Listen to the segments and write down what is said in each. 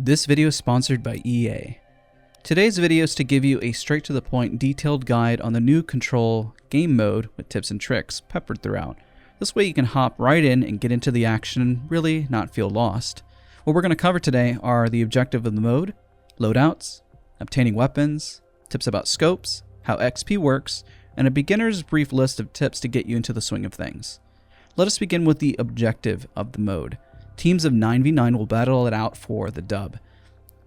This video is sponsored by EA. Today's video is to give you a straight-to-the-point detailed guide on the new Control game mode with tips and tricks peppered throughout. This way you can hop right in and get into the action and really not feel lost. What we're going to cover today are the objective of the mode, loadouts, obtaining weapons, tips about scopes, how XP works, and a beginner's brief list of tips to get you into the swing of things. Let us begin with the objective of the mode. Teams of 9v9 will battle it out for the dub.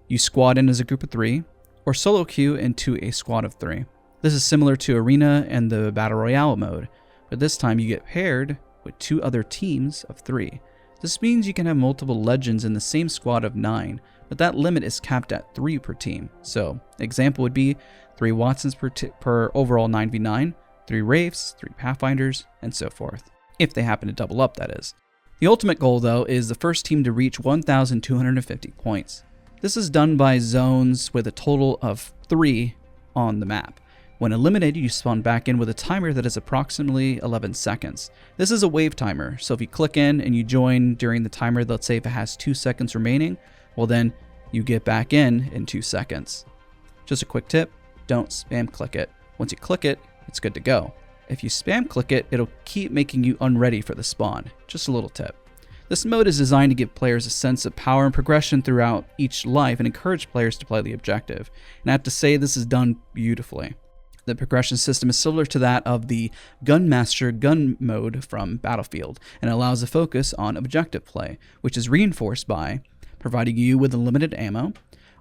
You squad in as a group of 3, or solo queue into a squad of 3. This is similar to Arena and the Battle Royale mode, but this time you get paired with 2 other teams of 3. This means you can have multiple legends in the same squad of 9, but that limit is capped at 3 per team. So, example would be 3 Watsons per overall 9v9, 3 Wraiths, 3 Pathfinders, and so forth. If they happen to double up, that is. The ultimate goal, though, is the first team to reach 1,250 points. This is done by zones with a total of 3 on the map. When eliminated, you spawn back in with a timer that is approximately 11 seconds. This is a wave timer, so if you click in and you join during the timer, let's say if it has 2 seconds remaining, well then you get back in 2 seconds. Just a quick tip, don't spam click it. Once you click it, it's good to go. If you spam click it, it'll keep making you unready for the spawn. Just a little tip. This mode is designed to give players a sense of power and progression throughout each life and encourage players to play the objective. And I have to say, this is done beautifully. The progression system is similar to that of the Gunmaster gun mode from Battlefield, and allows a focus on objective play, which is reinforced by providing you with unlimited ammo,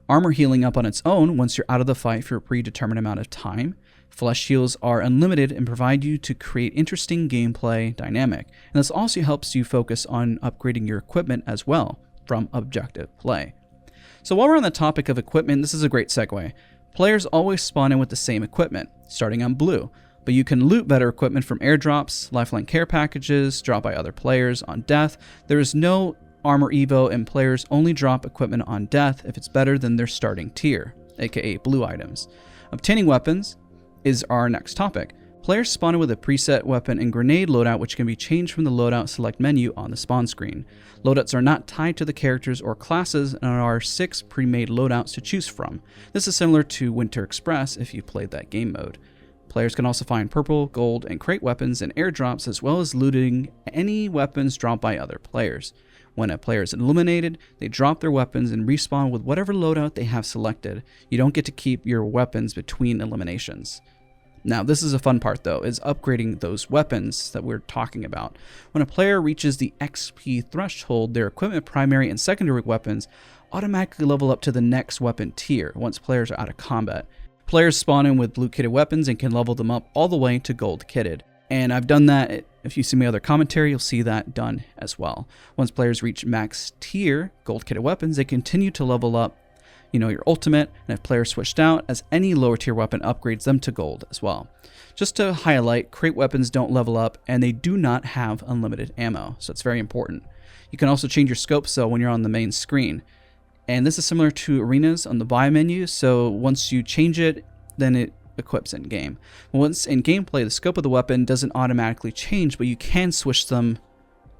armor healing up on its own once you're out of the fight for a predetermined amount of time. Flesh heals are unlimited and provide you to create interesting gameplay dynamic, and this also helps you focus on upgrading your equipment as well from objective play. So while we're on the topic of equipment, this is a great segue. Players always spawn in with the same equipment, starting on blue, but you can loot better equipment from airdrops, lifeline care packages, dropped by other players on death. There is no armor evo, and players only drop equipment on death if it's better than their starting tier, aka blue items. Obtaining weapons is our next topic. Players spawn in with a preset weapon and grenade loadout, which can be changed from the loadout select menu on the spawn screen. Loadouts are not tied to the characters or classes and are 6 pre-made loadouts to choose from. This is similar to Winter Express if you played that game mode. Players can also find purple, gold, and crate weapons and airdrops, as well as looting any weapons dropped by other players. When a player is eliminated, they drop their weapons and respawn with whatever loadout they have selected. You don't get to keep your weapons between eliminations. Now, this is a fun part though, is upgrading those weapons that we're talking about. When a player reaches the XP threshold, their equipment, primary and secondary weapons automatically level up to the next weapon tier once players are out of combat. Players spawn in with blue kitted weapons and can level them up all the way to gold kitted. And I've done that. If you see my other commentary, you'll see that done as well. Once players reach max tier gold kitted weapons, they continue to level up your ultimate, and if players switched out, as any lower tier weapon upgrades them to gold as well. Just to highlight, crate weapons don't level up and they do not have unlimited ammo, so it's very important. You can also change your scope so when you're on the main screen. And this is similar to arenas on the buy menu, so once you change it, then it equips in game. Once in gameplay, the scope of the weapon doesn't automatically change, but you can switch them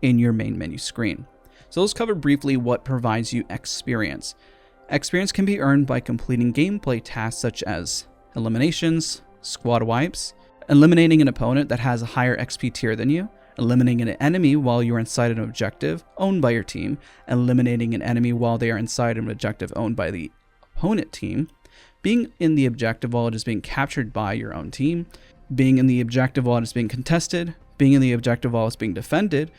in your main menu screen. So let's cover briefly what provides you experience. Experience can be earned by completing gameplay tasks such as eliminations, squad wipes, eliminating an opponent that has a higher XP tier than you, eliminating an enemy while you're inside an objective owned by your team, eliminating an enemy while they are inside an objective owned by the opponent team, being in the objective while it is being captured by your own team, being in the objective while it is being contested, being in the objective while it's being defended,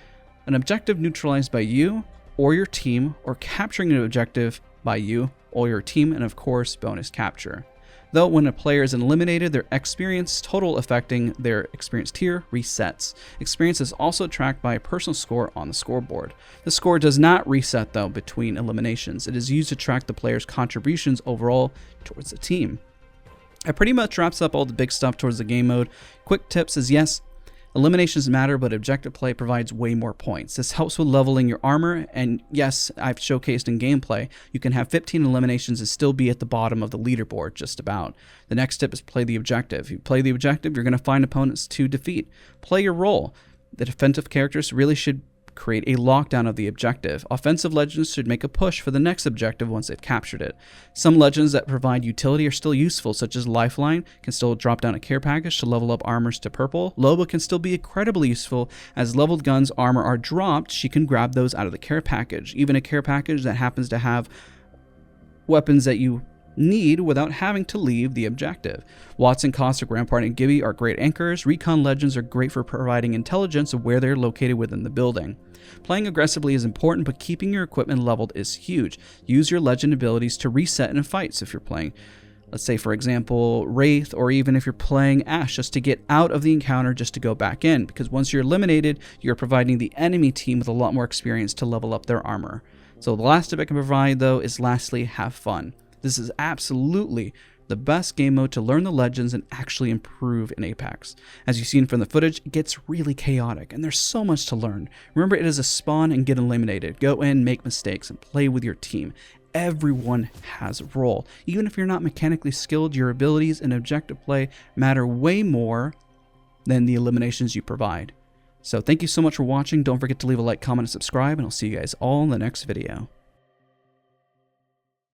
an objective neutralized by you or your team, or capturing an objective by you or your team, and of course bonus capture. Though when a player is eliminated, their experience total affecting their experience tier resets. Experience is also tracked by a personal score on the scoreboard. The score does not reset though between eliminations. It is used to track the player's contributions overall towards the team. That pretty much wraps up all the big stuff towards the game mode. Quick tips is yes, eliminations matter, but objective play provides way more points. This helps with leveling your armor, and yes, I've showcased in gameplay, you can have 15 eliminations and still be at the bottom of the leaderboard, just about. The next tip is play the objective. If you play the objective, you're going to find opponents to defeat. Play your role. The defensive characters really should create a lockdown of the objective. Offensive legends should make a push for the next objective once they've captured it. Some legends that provide utility are still useful, such as Lifeline can still drop down a care package to level up armors to purple. Loba can still be incredibly useful, as leveled guns armor are dropped, she can grab those out of the care package. Even a care package that happens to have weapons that you need without having to leave the objective. Watson, Caustic, Rampart, and Gibby are great anchors. Recon legends are great for providing intelligence of where they're located within the building. Playing aggressively is important, but keeping your equipment leveled is huge. Use your legend abilities to reset in fights if you're playing, let's say for example, Wraith, or even if you're playing Ashe, just to get out of the encounter just to go back in, because once you're eliminated, you're providing the enemy team with a lot more experience to level up their armor. So the last tip I can provide though is lastly, have fun. This is absolutely the best game mode to learn the legends and actually improve in Apex. As you've seen from the footage, it gets really chaotic and there's so much to learn. Remember, it is a spawn and get eliminated. Go in, make mistakes, and play with your team. Everyone has a role. Even if you're not mechanically skilled, your abilities and objective play matter way more than the eliminations you provide. So thank you so much for watching. Don't forget to leave a like, comment, and subscribe, and I'll see you guys all in the next video.